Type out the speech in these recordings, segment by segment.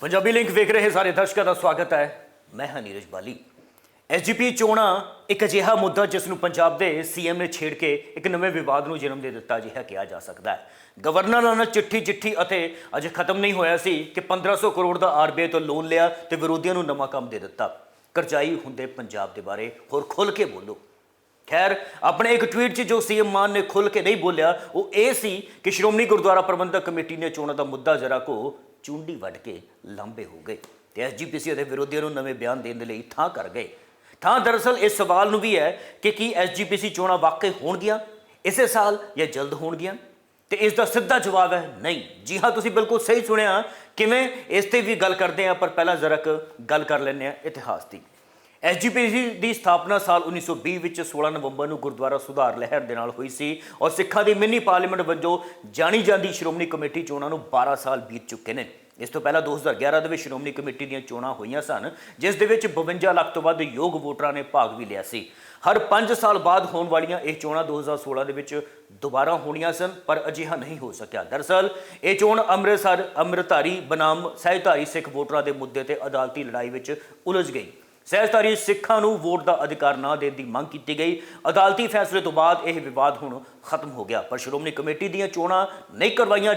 Punjabi link वेख रहे सारे दर्शकों का स्वागत है। मैं हाँ नीरज बाली। एसजीपी चोणां एक अजिहा मुद्दा जिस नूं पंजाब दे सीएम ने छेड़ के एक नवे विवाद नूं जन्म दे दिता अजिहा कहा जा सकता है। गवर्नर नाल चिट्ठी अते अजे खत्म नहीं होया सी कि 1500 करोड़ का आरबीआई तो लोन लिया तो विरोधियों नूं नवां काम दे दिता। करजाई हुंदे पंजाब दे बारे होर खुल के बोलो। खैर अपने एक ट्वीट च जो सीएम मान ने खुल के नहीं बोलिया वो ये सी कि श्रोमणी गुरुद्वारा प्रबंधक कमेटी ने चोणां दा मुद्दा जरा को चूंडी वढ़ के लांबे हो गए तो एसजीपीसी के विरोधियों को नवे बयान देने के लिए थां कर गए। थां दरअसल इस सवाल नूं भी है कि की एसजीपीसी चोणां वाकई होणगियां इस साल या जल्द होणगियां, तो इसका सीधा जवाब है नहीं। जी हाँ, तुसीं बिल्कुल सही सुनिया। किवें इस ते भी गल करते हैं, पर पहला जरा गल कर लैंदे आं इतिहास की। एसजीपीसी की स्थापना साल 1920 में 16 नवंबर को गुरुद्वारा सुधार लहर के नाल हुई सी और सिखां की मिनी पार्लीमेंट वजों जानी जाती श्रोमणी कमेटी चोणां नूं 12 साल बीत चुके हैं। इस तो पहला 2011 के श्रोमणी कमेटी दी चोणां होईयां सन जिस दे विच 52 लाख तो वध योग वोटरां ने भाग भी लिया सी। हर 5 साल बाद होने वालियां ये चोणां 2016 दे विच दोबारा होणियां सन, पर अजिहा नहीं हो सकिया। दरअसल ये चोण अमृतधारी बनाम सहजधारी सिख वोटरां के मुद्दे ते अदालती लड़ाई विच उलझ गई। सहजधारी सिखां नूं वोट का अधिकार ना देने की मंग की गई। अदालती फैसले तो बाद यह विवाद हुण खत्म हो गया, पर श्रोमणी कमेटी दीयां चोणां नहीं करवाईयां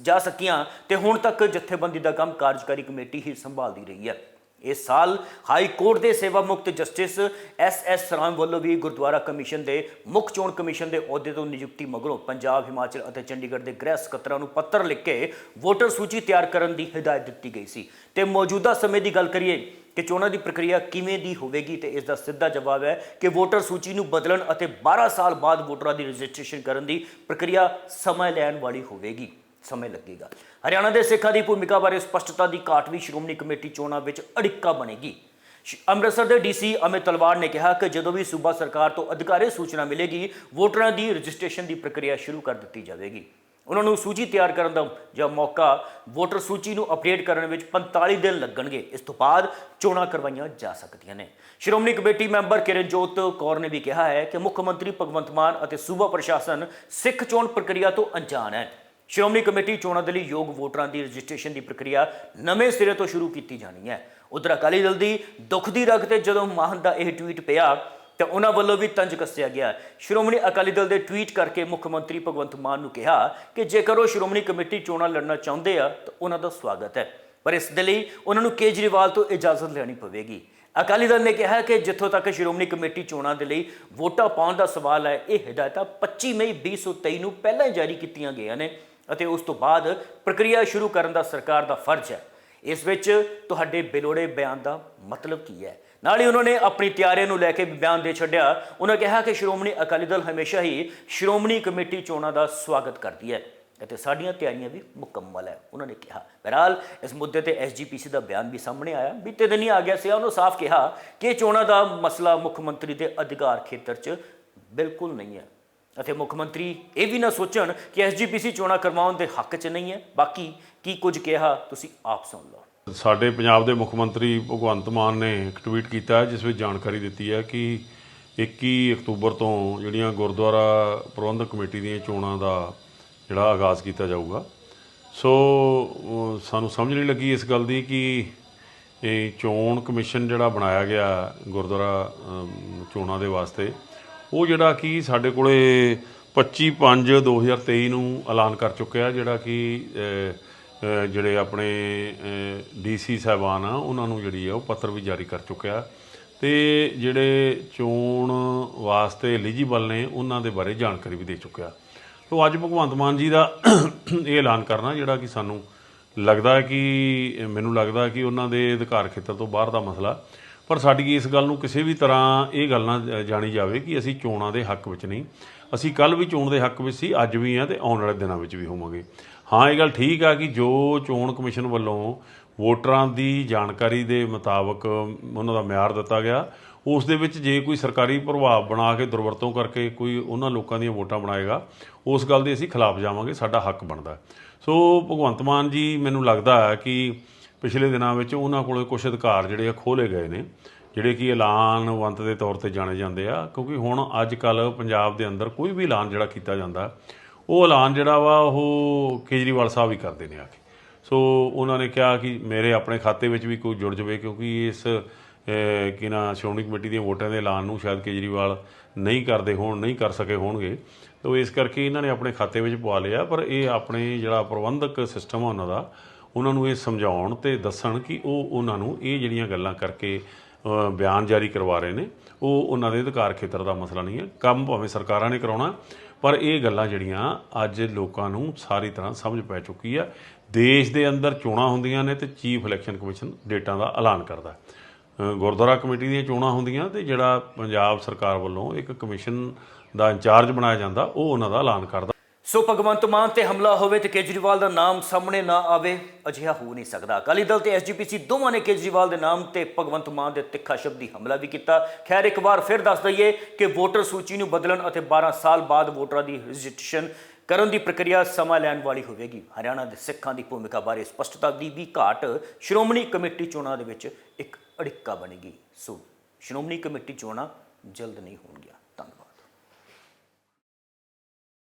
जा सकियां ते हुण तक जथेबंदी का काम कार्यकारी कमेटी ही संभालती रही है। इस साल हाई कोर्ट के सेवा मुक्त जस्टिस एस सराम वालों भी गुरुद्वारा कमीशन के मुख चोण कमीशन के अहुदे तो नियुक्ति मगरों पंजाब, हिमाचल और चंडीगढ़ के गृह सकत्तरां नूं पत्र लिख के वोटर सूची तैयार करने की हिदायत दी गई सी। ते मौजूदा समय की गल करिए कि चोणां की प्रक्रिया किवें दी होवेगी, तो इसका सीधा जवाब है कि वोटर सूची नूं बदलण अते 12 साल बाद वोटरां की रजिस्ट्रेशन करने की प्रक्रिया समय लैण वाली होवेगी, समय लगेगा। हरियाणा के सिखां की भूमिका बारे स्पष्टता की घाट भी श्रोमणी कमेटी चोणां विच अड़िक्का बनेगी। अमृतसर के डीसी अमित तलवाड़ ने कहा कि जो भी सूबा सरकार तो अधिकारिक सूचना मिलेगी वोटरां की रजिस्ट्रेशन की प्रक्रिया शुरू कर दी जाएगी। उन्होंने सूची तैयार करने का जो मौका वोटर सूची को अपडेट करने में 45 दिन लगणगे। इस तो बाद चोणां करवाईयां जा सकदियां ने। श्रोमणी कमेटी मैंबर किरणजोत कौर ने भी कहा है कि मुख्यमंत्री भगवंत मान और सूबा प्रशासन सिख चोण प्रक्रिया तो अनजान है। श्रोमणी कमेटी चोणां दे लई योग वोटरां की रजिस्ट्रेशन की प्रक्रिया नवे सिरे तो शुरू की जानी है। उधर अकाली दल की दुख की रग ते जदों माहन का यह ट्वीट पिया तो उन्होंने वालों भी तंज कसिया गया। श्रोमणी अकाली दल के ट्वीट करके मुख्यमंत्री भगवंत मान नूं कहा कि जेकर वो श्रोमणी कमेटी चोणां लड़ना चाहते हैं तो उन्होंने स्वागत है, पर इस दे लई उन्होंने केजरीवाल तो इजाजत लेनी पवेगी। अकाली दल ने कहा कि जिथों तक श्रोमणी कमेटी चोणां दे लई वोटां पाउण दा सवाल है, ये हिदायतां 25 मई 2023 नूं पहलां ही जारी कीतियां गईयां ने अते उस तो बाद प्रक्रिया शुरू करने का सरकार का फर्ज है। इस विच तुहाडे बेलोड़े बयान का मतलब की है। नाल ही उन्होंने अपनी तैयारियों को लैके बयान दे छड्या। उन्होंने कहा कि श्रोमणी अकाली दल हमेशा ही श्रोमणी कमेटी चोणां का स्वागत करती है और साडियां तैयारियां भी मुकम्मल है, उन्होंने कहा। बहरहाल इस मुद्दे पर एसजीपीसी का बयान भी सामने आया। बीते दिन ही आ गया से उन्होंने साफ कहा कि चोणां का मसला मुख्यमंत्री के अधिकार खेत्र च बिल्कुल नहीं है ਅਤੇ ਮੁੱਖ ਮੰਤਰੀ ਇਹ ਵੀ ਨਾ ਸੋਚਣ ਕਿ ਐਸਜੀਪੀਸੀ ਚੋਣਾਂ ਕਰਵਾਉਣ ਦੇ ਹੱਕ 'ਚ ਨਹੀਂ ਹੈ। ਬਾਕੀ ਕੀ ਕੁਝ ਕਿਹਾ ਤੁਸੀਂ ਆਪ ਸੁਣ ਲਓ। ਸਾਡੇ ਪੰਜਾਬ ਦੇ ਮੁੱਖ ਮੰਤਰੀ ਭਗਵੰਤ ਮਾਨ ਨੇ ਇੱਕ ਟਵੀਟ ਕੀਤਾ ਹੈ ਜਿਸ ਵਿੱਚ ਜਾਣਕਾਰੀ ਦਿੱਤੀ ਹੈ ਕਿ 21 ਅਕਤੂਬਰ ਤੋਂ ਜਿਹੜੀਆਂ ਗੁਰਦੁਆਰਾ ਪ੍ਰਬੰਧਕ ਕਮੇਟੀ ਦੀਆਂ ਚੋਣਾਂ ਦਾ ਜਿਹੜਾ ਆਗਾਜ਼ ਕੀਤਾ ਜਾਊਗਾ। ਸੋ ਸਾਨੂੰ ਸਮਝ ਨਹੀਂ ਲੱਗੀ ਇਸ ਗੱਲ ਦੀ ਕਿ ਇਹ ਚੋਣ ਕਮਿਸ਼ਨ ਜਿਹੜਾ ਬਣਾਇਆ ਗਿਆ ਗੁਰਦੁਆਰਾ ਚੋਣਾਂ ਦੇ ਵਾਸਤੇ ਉਹ ਜਿਹੜਾ ਕਿ ਸਾਡੇ ਕੋਲੇ 25/5/2023 ਨੂੰ ਐਲਾਨ ਕਰ ਚੁੱਕਿਆ, ਜਿਹੜਾ ਕਿ ਜਿਹੜੇ ਆਪਣੇ ਡੀਸੀ ਸਾਹਿਬਾਨ ਆ ਉਹਨਾਂ ਨੂੰ ਜਿਹੜੀ ਆ ਉਹ ਪੱਤਰ ਵੀ ਜਾਰੀ ਕਰ ਚੁੱਕਿਆ ਅਤੇ ਜਿਹੜੇ ਚੋਣ ਵਾਸਤੇ ਐਲੀਜੀਬਲ ਨੇ ਉਹਨਾਂ ਦੇ ਬਾਰੇ ਜਾਣਕਾਰੀ ਵੀ ਦੇ ਚੁੱਕਿਆ। ਸੋ ਅੱਜ ਭਗਵੰਤ ਮਾਨ ਜੀ ਦਾ ਇਹ ਐਲਾਨ ਕਰਨਾ ਜਿਹੜਾ ਕਿ ਸਾਨੂੰ ਲੱਗਦਾ ਕਿ ਮੈਨੂੰ ਲੱਗਦਾ ਕਿ ਉਹਨਾਂ ਦੇ ਅਧਿਕਾਰ ਖੇਤਰ ਤੋਂ ਬਾਹਰ ਦਾ ਮਸਲਾ, ਪਰ ਸਾਡੀ ਇਸ ਗੱਲ ਨੂੰ ਕਿਸੇ ਵੀ ਤਰ੍ਹਾਂ ਇਹ ਗੱਲ ਨਾ ਜਾਣੀ ਜਾਵੇ ਕਿ ਅਸੀਂ ਚੋਣਾਂ ਦੇ ਹੱਕ ਵਿੱਚ ਨਹੀਂ। ਅਸੀਂ ਕੱਲ੍ਹ ਵੀ ਚੋਣ ਦੇ ਹੱਕ ਵਿੱਚ ਸੀ, ਅੱਜ ਵੀ ਹਾਂ ਅਤੇ ਆਉਣ ਵਾਲੇ ਦਿਨਾਂ ਵਿੱਚ ਵੀ ਹੋਵਾਂਗੇ। ਹਾਂ, ਇਹ ਗੱਲ ਠੀਕ ਆ ਕਿ ਜੋ ਚੋਣ ਕਮਿਸ਼ਨ ਵੱਲੋਂ ਵੋਟਰਾਂ ਦੀ ਜਾਣਕਾਰੀ ਦੇ ਮੁਤਾਬਕ ਉਹਨਾਂ ਦਾ ਮਿਆਰ ਦਿੱਤਾ ਗਿਆ, ਉਸ ਦੇ ਵਿੱਚ ਜੇ ਕੋਈ ਸਰਕਾਰੀ ਪ੍ਰਭਾਵ ਬਣਾ ਕੇ ਦੁਰਵਰਤੋਂ ਕਰਕੇ ਕੋਈ ਉਹਨਾਂ ਲੋਕਾਂ ਦੀਆਂ ਵੋਟਾਂ ਬਣਾਏਗਾ, ਉਸ ਗੱਲ ਦੇ ਅਸੀਂ ਖਿਲਾਫ ਜਾਵਾਂਗੇ। ਸਾਡਾ ਹੱਕ ਬਣਦਾ। ਸੋ ਭਗਵੰਤ ਮਾਨ ਜੀ ਮੈਨੂੰ ਲੱਗਦਾ ਹੈ ਕਿ ਪਿਛਲੇ ਦਿਨਾਂ ਵਿੱਚ ਉਹਨਾਂ ਕੋਲ ਕੁਛ ਅਧਿਕਾਰ ਜਿਹੜੇ ਆ ਖੋਲ੍ਹੇ ਗਏ ਨੇ, ਜਿਹੜੇ ਕਿ ਐਲਾਨਵੰਤ ਦੇ ਤੌਰ 'ਤੇ ਜਾਣੇ ਜਾਂਦੇ ਆ। ਕਿਉਂਕਿ ਹੁਣ ਅੱਜ ਕੱਲ੍ਹ ਪੰਜਾਬ ਦੇ ਅੰਦਰ ਕੋਈ ਵੀ ਐਲਾਨ ਜਿਹੜਾ ਕੀਤਾ ਜਾਂਦਾ ਉਹ ਐਲਾਨ ਜਿਹੜਾ ਵਾ ਉਹ ਕੇਜਰੀਵਾਲ ਸਾਹਿਬ ਹੀ ਕਰਦੇ ਨੇ ਆ ਕੇ। ਸੋ ਉਹਨਾਂ ਨੇ ਕਿਹਾ ਕਿ ਮੇਰੇ ਆਪਣੇ ਖਾਤੇ ਵਿੱਚ ਵੀ ਕੋਈ ਜੁੜ ਜਾਵੇ, ਕਿਉਂਕਿ ਇਸ ਕਿ ਨਾ ਸ਼੍ਰੋਮਣੀ ਕਮੇਟੀ ਦੀਆਂ ਵੋਟਾਂ ਦੇ ਐਲਾਨ ਨੂੰ ਸ਼ਾਇਦ ਕੇਜਰੀਵਾਲ ਨਹੀਂ ਕਰ ਸਕੇ ਹੋਣਗੇ। ਤੋ ਇਸ ਕਰਕੇ ਇਹਨਾਂ ਨੇ ਆਪਣੇ ਖਾਤੇ ਵਿੱਚ ਪਵਾ ਲਿਆ। ਪਰ ਇਹ ਆਪਣੇ ਜਿਹੜਾ ਪ੍ਰਬੰਧਕ ਸਿਸਟਮ ਆ ਉਹਨਾਂ ਦਾ, ਉਹਨਾਂ ਨੂੰ ਇਹ ਸਮਝਾਉਣ ਤੇ ਦੱਸਣ ਕਿ ਉਹ ਉਹਨਾਂ ਨੂੰ ਇਹ ਜਿਹੜੀਆਂ ਗੱਲਾਂ ਕਰਕੇ ਬਿਆਨ ਜਾਰੀ ਕਰਵਾ ਰਹੇ ਨੇ, ਉਹ ਉਹਨਾਂ ਦੇ ਅਧਿਕਾਰ ਖੇਤਰ ਦਾ ਮਸਲਾ ਨਹੀਂ ਹੈ। ਕੰਮ ਭਾਵੇਂ ਸਰਕਾਰਾਂ ਨੇ ਕਰਾਉਣਾ, ਪਰ ਇਹ ਗੱਲਾਂ ਜਿਹੜੀਆਂ ਅੱਜ ਲੋਕਾਂ ਨੂੰ ਸਾਰੀ ਤਰ੍ਹਾਂ ਸਮਝ ਪੈ ਚੁੱਕੀ ਆ। ਦੇਸ਼ ਦੇ ਅੰਦਰ ਚੋਣਾਂ ਹੁੰਦੀਆਂ ਨੇ ਤੇ ਚੀਫ ਇਲੈਕਸ਼ਨ ਕਮਿਸ਼ਨ ਡੇਟਾਂ ਦਾ ਐਲਾਨ ਕਰਦਾ। ਗੁਰਦੁਆਰਾ ਕਮੇਟੀ ਦੀਆਂ ਚੋਣਾਂ ਹੁੰਦੀਆਂ ਤੇ ਜਿਹੜਾ ਪੰਜਾਬ ਸਰਕਾਰ ਵੱਲੋਂ ਇੱਕ ਕਮਿਸ਼ਨ ਦਾ ਇੰਚਾਰਜ ਬਣਾਇਆ ਜਾਂਦਾ, ਉਹ ਉਹਨਾਂ ਦਾ ਐਲਾਨ ਕਰਦਾ। ਸੋ ਭਗਵੰਤ ਮਾਨ ਤੇ ਹਮਲਾ ਹੋਵੇ ਤੇ ਕੇਜਰੀਵਾਲ ਦਾ ਨਾਮ ਸਾਹਮਣੇ ਨਾ ਆਵੇ, ਅਜਿਹਾ ਹੋ ਨਹੀਂ ਸਕਦਾ। ਅਕਾਲੀ ਦਲ ਤੇ ਐਸਜੀਪੀਸੀ ਦੋਵਾਂ ਨੇ ਕੇਜਰੀਵਾਲ ਦੇ ਨਾਮ ਤੇ ਭਗਵੰਤ ਮਾਨ ਦੇ ਤਿੱਖਾ ਸ਼ਬਦੀ ਹਮਲਾ ਵੀ ਕੀਤਾ। ਖੈਰ, ਇੱਕ ਵਾਰ ਫਿਰ ਦੱਸ ਦਈਏ ਕਿ ਵੋਟਰ ਸੂਚੀ ਨੂੰ ਬਦਲਣ ਅਤੇ 12 ਸਾਲ ਬਾਅਦ ਵੋਟਰਾਂ ਦੀ ਰਜਿਸਟ੍ਰੇਸ਼ਨ ਕਰਨ ਦੀ ਪ੍ਰਕਿਰਿਆ ਸਮਾਂ ਲੈਣ ਵਾਲੀ ਹੋਵੇਗੀ। ਹਰਿਆਣਾ ਦੇ ਸਿੱਖਾਂ ਦੀ ਭੂਮਿਕਾ ਬਾਰੇ ਸਪਸ਼ਟਤਾ ਦੀ ਵੀ ਘਾਟ ਸ਼੍ਰੋਮਣੀ ਕਮੇਟੀ ਚੋਣਾਂ ਦੇ ਵਿੱਚ ਇੱਕ ਅੜਿੱਕਾ ਬਣੇਗੀ। ਸੋ ਸ਼੍ਰੋਮਣੀ ਕਮੇਟੀ ਚੋਣਾਂ ਜਲਦ ਨਹੀਂ ਹੋਣਗੀਆਂ।